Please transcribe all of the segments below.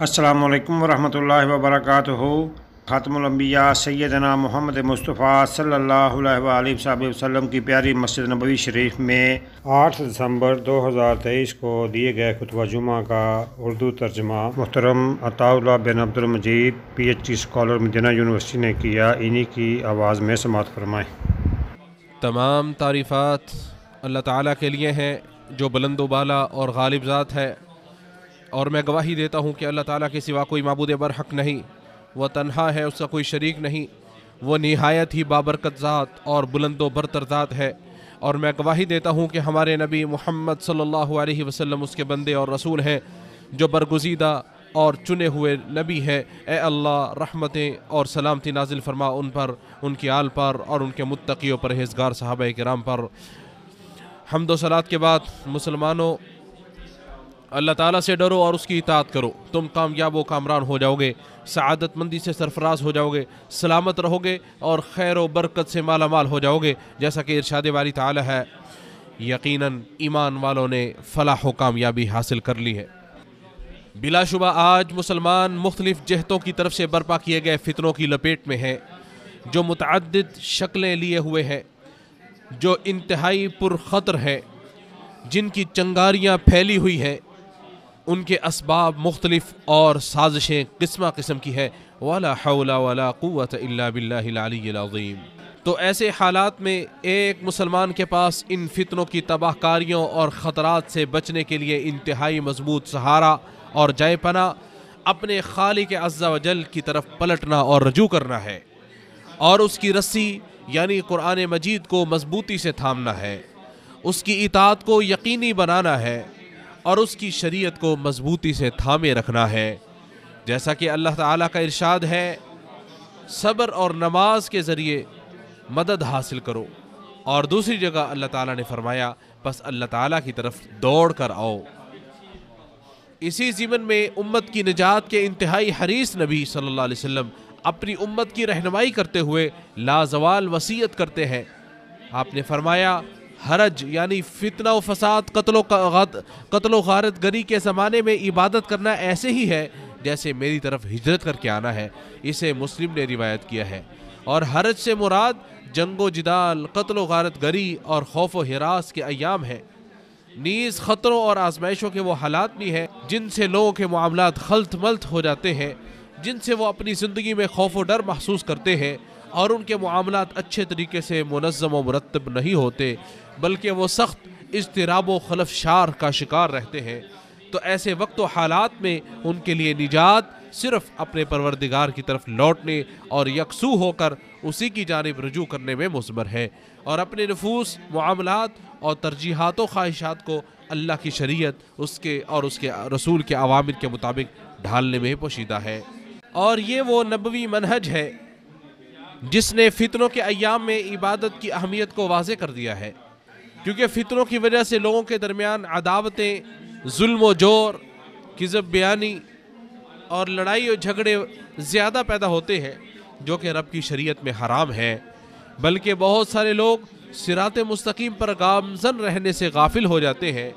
السلام علیکم ورحمۃ اللہ وبرکاتہ۔ خاتم الانبیاء سیدنا محمد مصطفیٰ صلی اللہ علیہ وآلہ وسلم کی پیاری مسجد نبوی شریف میں 8 دسمبر 2023 کو دیے گئے خطبہ جمعہ کا اردو ترجمہ محترم عطاء اللہ بن Abdul Majeed PhD scholar Medina university نے کیا۔ انہی کی آواز میں سماعت فرمائیں۔ تمام تعریفات اللہ تعالیٰ کے لیے ہیں جو بلند و بالا اور غالب ذات ہے، اور میں گواہی دیتا ہوں کہ اللہ تعالیٰ کے سوا کوئی معبود برحق نہیں، وہ تنہا ہے، اس کا کوئی شریک نہیں، وہ نہایت ہی بابرکت ذات اور بلند و برتر ذات ہے۔ اور میں گواہی دیتا ہوں کہ ہمارے نبی محمد صلی اللہ علیہ وسلم اس کے بندے اور رسول ہیں جو برگزیدہ اور چنے ہوئے نبی ہے۔ اے اللہ رحمتیں اور سلامتی نازل فرما ان پر، ان کی آل پر اور ان کے متقی و پرہیزگار صحابہ کرام پر۔ حمد و صلات کے بعد مسلمانوں، اللہ تعالیٰ سے ڈرو اور اس کی اطاعت کرو، تم کامیاب و کامران ہو جاؤ گے، سعادت مندی سے سرفراز ہو جاؤ گے، سلامت رہو گے اور خیر و برکت سے مالا مال ہو جاؤ گے، جیسا کہ ارشاد باری تعالیٰ ہے۔ یقیناً ایمان والوں نے فلاح و کامیابی حاصل کر لی ہے۔ بلا شبہ آج مسلمان مختلف جہتوں کی طرف سے برپا کیے گئے فتنوں کی لپیٹ میں ہیں، جو متعدد شکلیں لیے ہوئے ہیں، جو انتہائی پرخطر ہے، جن کی چنگاریاں پھیلی ہوئی ہیں، ان کے اسباب مختلف اور سازشیں قسمہ قسم کی ہے۔ وَلَا حَوْلَ وَلَا قُوَّةَ إِلَّا بِاللَّهِ الْعَلِيِّ الْعَظِيمِ۔ تو ایسے حالات میں ایک مسلمان کے پاس ان فتنوں کی تباہ کاریوں اور خطرات سے بچنے کے لیے انتہائی مضبوط سہارا اور جائے پناہ اپنے خالق عز و جل کی طرف پلٹنا اور رجوع کرنا ہے، اور اس کی رسی یعنی قرآن مجید کو مضبوطی سے تھامنا ہے، اس کی اطاعت کو یقینی بنانا ہے، اور اس کی شریعت کو مضبوطی سے تھامے رکھنا ہے، جیسا کہ اللہ تعالیٰ کا ارشاد ہے، صبر اور نماز کے ذریعے مدد حاصل کرو۔ اور دوسری جگہ اللہ تعالیٰ نے فرمایا بس اللہ تعالیٰ کی طرف دوڑ کر آؤ۔ اسی ضمن میں امت کی نجات کے انتہائی حریص نبی صلی اللہ علیہ وسلم اپنی امت کی رہنمائی کرتے ہوئے لازوال وصیت کرتے ہیں۔ آپ نے فرمایا حرج یعنی فتنہ و فساد، قتل و غارت گری کے زمانے میں عبادت کرنا ایسے ہی ہے جیسے میری طرف ہجرت کر کے آنا ہے۔ اسے مسلم نے روایت کیا ہے۔ اور حرج سے مراد جنگ و جدال، قتل و غارت گری اور خوف و ہراس کے ایام ہیں، نیز خطروں اور آزمائشوں کے وہ حالات بھی ہیں جن سے لوگوں کے معاملات خلط ملط ہو جاتے ہیں، جن سے وہ اپنی زندگی میں خوف و ڈر محسوس کرتے ہیں، اور ان کے معاملات اچھے طریقے سے منظم و مرتب نہیں ہوتے، بلکہ وہ سخت اضطراب و خلفشار کا شکار رہتے ہیں۔ تو ایسے وقت و حالات میں ان کے لیے نجات صرف اپنے پروردگار کی طرف لوٹنے اور یکسو ہو کر اسی کی جانب رجوع کرنے میں مثمر ہے، اور اپنے نفوس، معاملات اور ترجیحات و خواہشات کو اللہ کی شریعت اس کے رسول کے اوامر کے مطابق ڈھالنے میں پوشیدہ ہے۔ اور یہ وہ نبوی منہج ہے جس نے فتنوں کے ایام میں عبادت کی اہمیت کو واضح کر دیا ہے، کیونکہ فتنوں کی وجہ سے لوگوں کے درمیان عداوتیں، ظلم و جور، کذب بیانی اور لڑائی و جھگڑے زیادہ پیدا ہوتے ہیں، جو کہ رب کی شریعت میں حرام ہے، بلکہ بہت سارے لوگ صراط مستقیم پر گامزن رہنے سے غافل ہو جاتے ہیں۔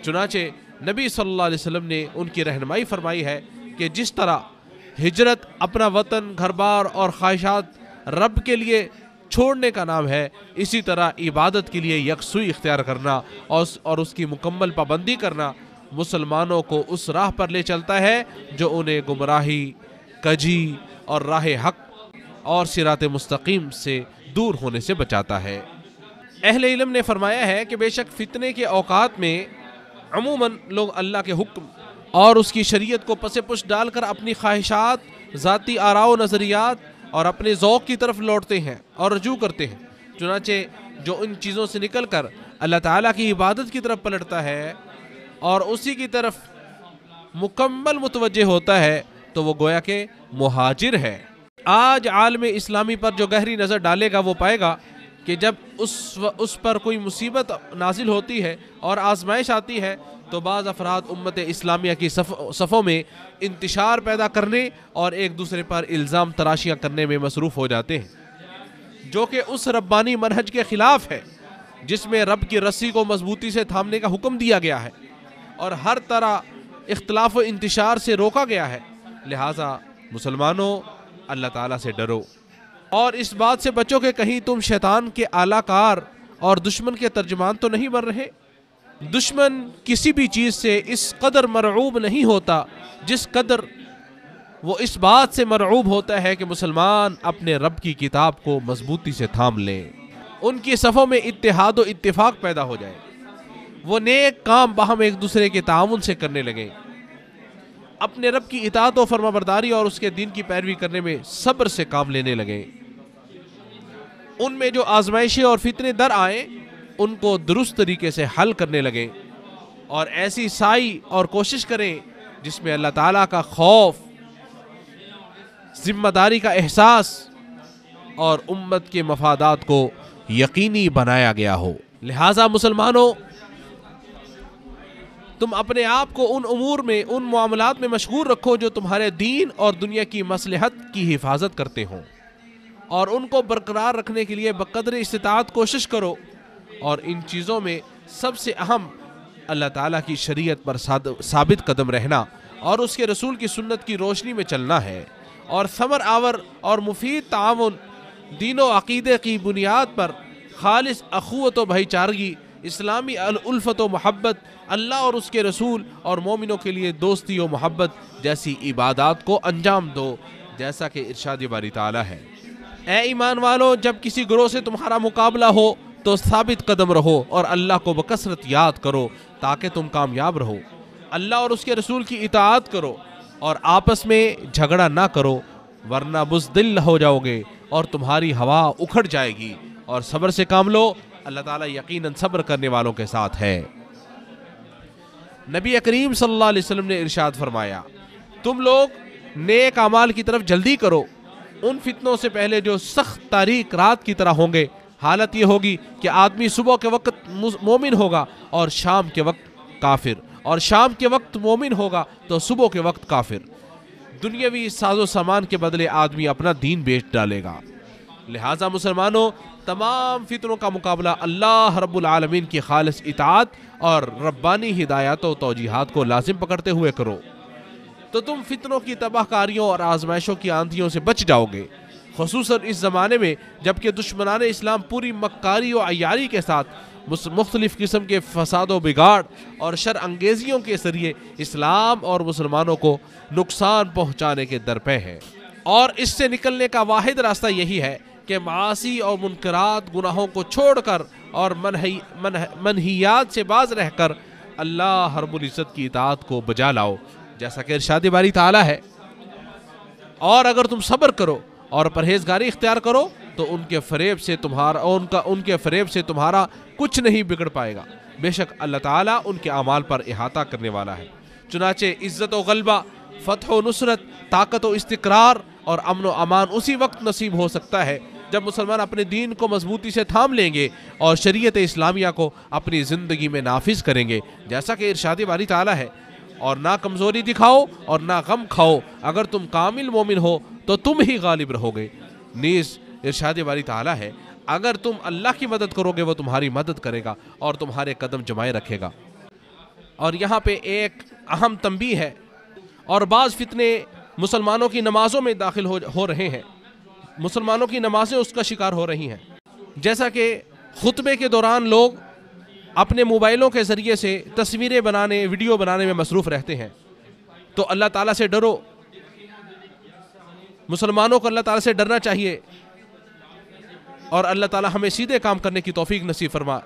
چنانچہ نبی صلی اللہ علیہ وسلم نے ان کی رہنمائی فرمائی ہے کہ جس طرح ہجرت اپنا وطن، گھر بار اور خواہشات رب کے لیے چھوڑنے کا نام ہے، اسی طرح عبادت کے لیے یکسوئی اختیار کرنا اور اس کی مکمل پابندی کرنا مسلمانوں کو اس راہ پر لے چلتا ہے جو انہیں گمراہی، کجی اور راہ حق اور صراط مستقیم سے دور ہونے سے بچاتا ہے۔ اہل علم نے فرمایا ہے کہ بے شک فتنے کے اوقات میں عموماً لوگ اللہ کے حکم اور اس کی شریعت کو پس پش ڈال کر اپنی خواہشات، ذاتی آراء و نظریات اور اپنے ذوق کی طرف لوٹتے ہیں اور رجوع کرتے ہیں۔ چنانچہ جو ان چیزوں سے نکل کر اللہ تعالیٰ کی عبادت کی طرف پلٹتا ہے اور اسی کی طرف مکمل متوجہ ہوتا ہے تو وہ گویا کہ مہاجر ہے۔ آج عالم اسلامی پر جو گہری نظر ڈالے گا وہ پائے گا کہ جب اس پر کوئی مصیبت نازل ہوتی ہے اور آزمائش آتی ہے تو بعض افراد امت اسلامیہ کی صفوں میں انتشار پیدا کرنے اور ایک دوسرے پر الزام تراشیاں کرنے میں مصروف ہو جاتے ہیں، جو کہ اس ربانی منہج کے خلاف ہے جس میں رب کی رسی کو مضبوطی سے تھامنے کا حکم دیا گیا ہے، اور ہر طرح اختلاف و انتشار سے روکا گیا ہے۔ لہٰذا مسلمانوں اللہ تعالیٰ سے ڈرو اور اس بات سے بچو کہ کہیں تم شیطان کے اعلی کار اور دشمن کے ترجمان تو نہیں بن رہے۔ دشمن کسی بھی چیز سے اس قدر مرعوب نہیں ہوتا جس قدر وہ اس بات سے مرعوب ہوتا ہے کہ مسلمان اپنے رب کی کتاب کو مضبوطی سے تھام لیں، ان کی صفوں میں اتحاد و اتفاق پیدا ہو جائے، وہ نیک کام باہم ایک دوسرے کے تعاون سے کرنے لگیں، اپنے رب کی اطاعت و فرما برداری اور اس کے دین کی پیروی کرنے میں صبر سے کام لینے لگیں، ان میں جو آزمائشیں اور فتنے در آئیں ان کو درست طریقے سے حل کرنے لگیں، اور ایسی سعی اور کوشش کریں جس میں اللہ تعالیٰ کا خوف، ذمہ داری کا احساس اور امت کے مفادات کو یقینی بنایا گیا ہو۔ لہٰذا مسلمانوں تم اپنے آپ کو ان امور میں، ان معاملات میں مشغول رکھو جو تمہارے دین اور دنیا کی مصلحت کی حفاظت کرتے ہوں، اور ان کو برقرار رکھنے کے لیے بقدر استطاعت کوشش کرو، اور ان چیزوں میں سب سے اہم اللہ تعالیٰ کی شریعت پر ثابت قدم رہنا اور اس کے رسول کی سنت کی روشنی میں چلنا ہے، اور ثمر آور اور مفید تعاون دین و عقیدے کی بنیاد پر خالص اخوت و بھائی چارگی، اسلامی الفت و محبت، اللہ اور اس کے رسول اور مومنوں کے لیے دوستی و محبت جیسی عبادات کو انجام دو، جیسا کہ ارشاد باری تعالیٰ ہے۔ اے ایمان والو، جب کسی گروہ سے تمہارا مقابلہ ہو تو ثابت قدم رہو اور اللہ کو بکثرت یاد کرو تاکہ تم کامیاب رہو، اللہ اور اس کے رسول کی اطاعت کرو اور آپس میں جھگڑا نہ کرو، ورنہ بزدل ہو جاؤ گے اور تمہاری ہوا اکھڑ جائے گی، اور صبر سے کام لو، اللہ تعالیٰ یقیناً صبر کرنے والوں کے ساتھ ہے۔ نبی کریم صلی اللہ علیہ وسلم نے ارشاد فرمایا، تم لوگ نیک اعمال کی طرف جلدی کرو ان فتنوں سے پہلے جو سخت تاریک رات کی طرح ہوں گے۔ حالت یہ ہوگی کہ آدمی صبح کے وقت مومن ہوگا اور شام کے وقت کافر، اور شام کے وقت مومن ہوگا تو صبح کے وقت کافر۔ دنیاوی ساز و سامان کے بدلے آدمی اپنا دین بیچ ڈالے گا۔ لہٰذا مسلمانوں تمام فتنوں کا مقابلہ اللہ رب العالمین کی خالص اطاعت اور ربانی ہدایات و توجیحات کو لازم پکڑتے ہوئے کرو، تو تم فتنوں کی تباہ کاریوں اور آزمائشوں کی آندھیوں سے بچ جاؤ گے، خصوصاً اس زمانے میں جبکہ دشمنان اسلام پوری مکاری و عیاری کے ساتھ مختلف قسم کے فساد و بگاڑ اور شر انگیزیوں کے ذریعے اسلام اور مسلمانوں کو نقصان پہنچانے کے درپے ہیں، اور اس سے نکلنے کا واحد راستہ یہی ہے کہ معاصی اور منکرات گناہوں کو چھوڑ کر اور منہیات سے باز رہ کر اللہ رب العزت کی اطاعت کو بجا لاؤ، جیسا کہ ارشاد باری تعالیٰ ہے، اور اگر تم صبر کرو اور پرہیزگاری اختیار کرو تو ان کے فریب سے تمہارا کچھ نہیں بگڑ پائے گا، بے شک اللہ تعالیٰ ان کے اعمال پر احاطہ کرنے والا ہے۔ چنانچہ عزت و غلبہ، فتح و نصرت، طاقت و استقرار اور امن و امان اسی وقت نصیب ہو سکتا ہے جب مسلمان اپنے دین کو مضبوطی سے تھام لیں گے اور شریعت اسلامیہ کو اپنی زندگی میں نافذ کریں گے، جیسا کہ ارشاد باری تعالیٰ ہے، اور نہ کمزوری دکھاؤ اور نہ غم کھاؤ، اگر تم کامل مومن ہو تو تم ہی غالب رہو گے۔ نیز ارشاد باری تعالیٰ ہے، اگر تم اللہ کی مدد کرو گے وہ تمہاری مدد کرے گا اور تمہارے قدم جمائے رکھے گا۔ اور یہاں پہ ایک اہم تنبیہ ہے، اور بعض فتنے مسلمانوں کی نمازوں میں داخل ہو رہے ہیں، مسلمانوں کی نمازیں اس کا شکار ہو رہی ہیں، جیسا کہ خطبے کے دوران لوگ اپنے موبائلوں کے ذریعے سے تصویریں بنانے، ویڈیو بنانے میں مصروف رہتے ہیں، تو اللہ تعالیٰ سے ڈرو، مسلمانوں کو اللہ تعالیٰ سے ڈرنا چاہیے، اور اللہ تعالیٰ ہمیں سیدھے کام کرنے کی توفیق نصیب فرما،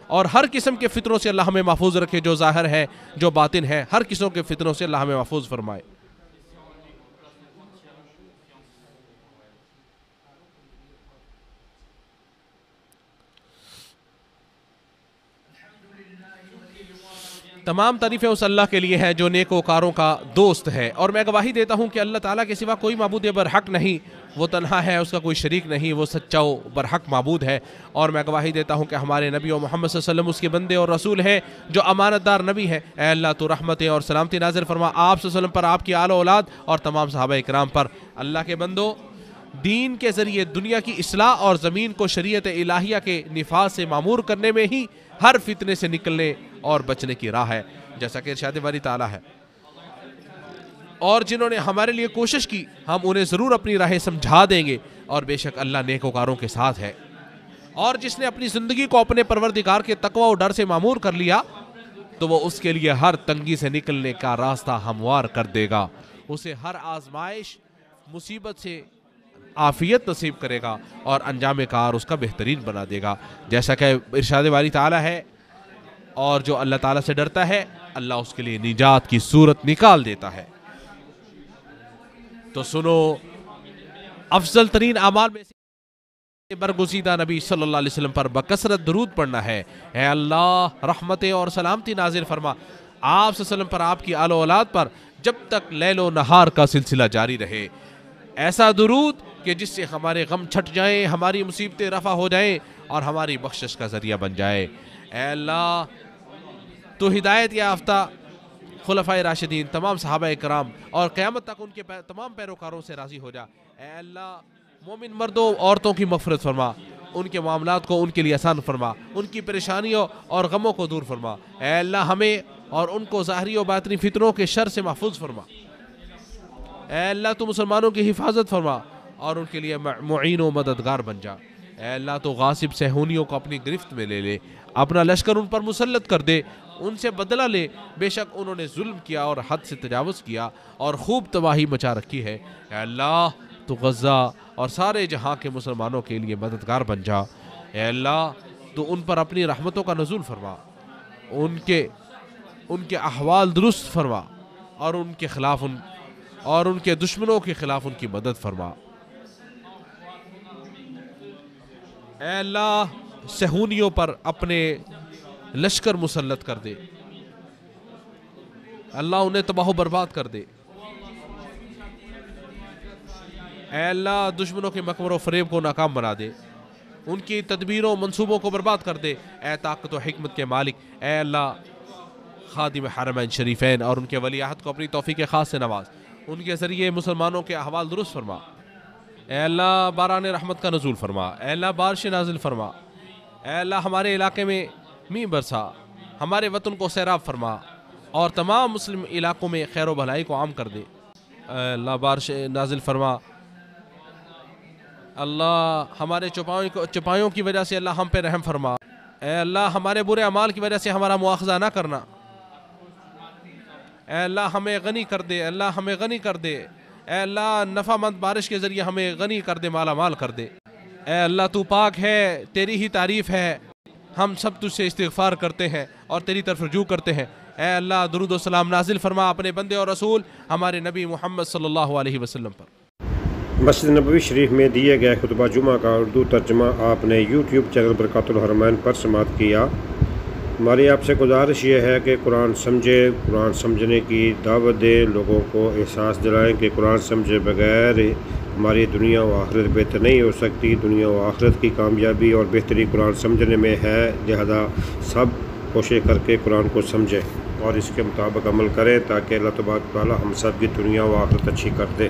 اور ہر قسم کے فتنوں سے اللہ ہمیں محفوظ رکھے، جو ظاہر ہے جو باطن ہے، ہر قسم کے فتنوں سے اللہ ہمیں محفوظ فرمائے۔ تمام تعریفیں اس اللہ کے لیے ہیں جو نیک وکاروں کا دوست ہے، اور میں گواہی دیتا ہوں کہ اللہ تعالیٰ کے سوا کوئی معبود برحق نہیں، وہ تنہا ہے، اس کا کوئی شریک نہیں، وہ سچا و برحق معبود ہے، اور میں گواہی دیتا ہوں کہ ہمارے نبی و محمد صلی اللہ علیہ وسلم اس کے بندے اور رسول ہیں جو امانت دار نبی ہیں۔ اے اللہ تو رحمتیں اور سلامتی نازل فرما آپ صلی اللہ علیہ وسلم پر، آپ کی آل و اولاد اور تمام صحابہ اکرام پر۔ اللہ کے بندو، دین کے ذریعے دنیا کی اصلاح اور زمین کو شریعت الہیہ کے نفاذ سے معمور کرنے میں ہی ہر فتنے سے نکلنے اور بچنے کی راہ ہے، جیسا کہ ارشاد باری تعالیٰ ہے۔ اور جنہوں نے ہمارے لیے کوشش کی ہم انہیں ضرور اپنی راہیں سمجھا دیں گے، اور بے شک اللہ نیکوکاروں کے ساتھ ہے۔ اور جس نے اپنی زندگی کو اپنے پروردگار کے تقوی و ڈر سے معمور کر لیا تو وہ اس کے لیے ہر تنگی سے نکلنے کا راستہ ہموار کر دے گا، اسے ہر آزمائش مصیبت سے عافیت نصیب کرے گا، اور انجام کار اس کا بہترین بنا دے گا۔ جیسا کہ ارشاد باری تعالیٰ ہے، اور جو اللہ تعالیٰ سے ڈرتا ہے اللہ اس کے لیے نجات کی صورت نکال دیتا ہے۔ تو سنو، افضل ترین اعمال میں سے برگزیدہ نبی صلی اللہ علیہ وسلم پر بکثرت درود پڑھنا ہے۔ اے اللہ رحمت اور سلامتی نازل فرما آپ صلی اللہ علیہ وسلم پر، آپ کی آل و اولاد پر، جب تک لیل و نہار کا سلسلہ جاری رہے۔ ایسا درود کہ جس سے ہمارے غم چھٹ جائیں، ہماری مصیبتیں رفع ہو جائیں اور ہماری بخشش کا ذریعہ بن جائے۔ اے اللہ تو ہدایت یافتہ خلفائے راشدین، تمام صحابہ کرام اور قیامت تک ان کے تمام پیروکاروں سے راضی ہو جا۔ اے اللہ مومن مردوں عورتوں کی مغفرت فرما، ان کے معاملات کو ان کے لیے آسان فرما، ان کی پریشانیوں اور غموں کو دور فرما۔ اے اللہ ہمیں اور ان کو ظاہری و باطنی فتنوں کے شر سے محفوظ فرما۔ اے اللہ تو مسلمانوں کی حفاظت فرما اور ان کے لیے معین و مددگار بن جا۔ اے اللہ تو غاصب صہیونیوں کو اپنی گرفت میں لے لے، اپنا لشکر ان پر مسلط کر دے، ان سے بدلہ لے، بے شک انہوں نے ظلم کیا اور حد سے تجاوز کیا اور خوب تباہی مچا رکھی ہے۔ اے اللہ تو غزہ اور سارے جہاں کے مسلمانوں کے لیے مددگار بن جا۔ اے اللہ تو ان پر اپنی رحمتوں کا نزول فرما، ان کے احوال درست فرما، اور ان کے خلاف اور ان کے دشمنوں کے خلاف ان کی مدد فرما۔ اے اللہ صہیونیوں پر اپنے لشکر مسلط کر دے، اللہ انہیں تباہ و برباد کر دے۔ اے اللہ دشمنوں کے مکر و فریب کو ناکام بنا دے، ان کی تدبیروں منصوبوں کو برباد کر دے۔ اے طاقت و حکمت کے مالک، اے اللہ خادم حرمین شریفین اور ان کے ولی عہد کو اپنی توفیق خاص سے نواز، ان کے ذریعے مسلمانوں کے احوال درست فرما۔ اے اللہ باران رحمت کا نزول فرما، اے اللہ بارش نازل فرما، اے اللہ ہمارے علاقے میں مینہ برسا، ہمارے وطن کو سیراب فرما اور تمام مسلم علاقوں میں خیر و بھلائی کو عام کر دے۔ اے اللہ بارش نازل فرما، اللہ ہمارے چپایوں کی وجہ سے اللہ ہم پہ رحم فرما۔ اے اللہ ہمارے برے اعمال کی وجہ سے ہمارا مواخذہ نہ کرنا۔ اے اللہ ہمیں غنی کر دے، اللہ ہمیں غنی کر دے۔ اے اللہ نفع مند بارش کے ذریعے ہمیں غنی کر دے، مالا مال کر دے۔ اے اللہ تو پاک ہے، تیری ہی تعریف ہے، ہم سب تجھ سے استغفار کرتے ہیں اور تیری طرف رجوع کرتے ہیں۔ اے اللہ درود و سلام نازل فرما اپنے بندے اور رسول ہمارے نبی محمد صلی اللہ علیہ وسلم پر۔ مسجد نبوی شریف میں دیے گئے خطبہ جمعہ کا اردو ترجمہ آپ نے یوٹیوب چینل برکات الحرمین پر سماعت کیا۔ ہماری آپ سے گزارش یہ ہے کہ قرآن سمجھے، قرآن سمجھنے کی دعوت دیں، لوگوں کو احساس دلائیں کہ قرآن سمجھے بغیر ہماری دنیا و آخرت بہتر نہیں ہو سکتی۔ دنیا و آخرت کی کامیابی اور بہتری قرآن سمجھنے میں ہے، لہذا سب کوشش کر کے قرآن کو سمجھیں اور اس کے مطابق عمل کریں تاکہ اللہ تبارک و تعالی ہم سب کی دنیا و آخرت اچھی کر دے۔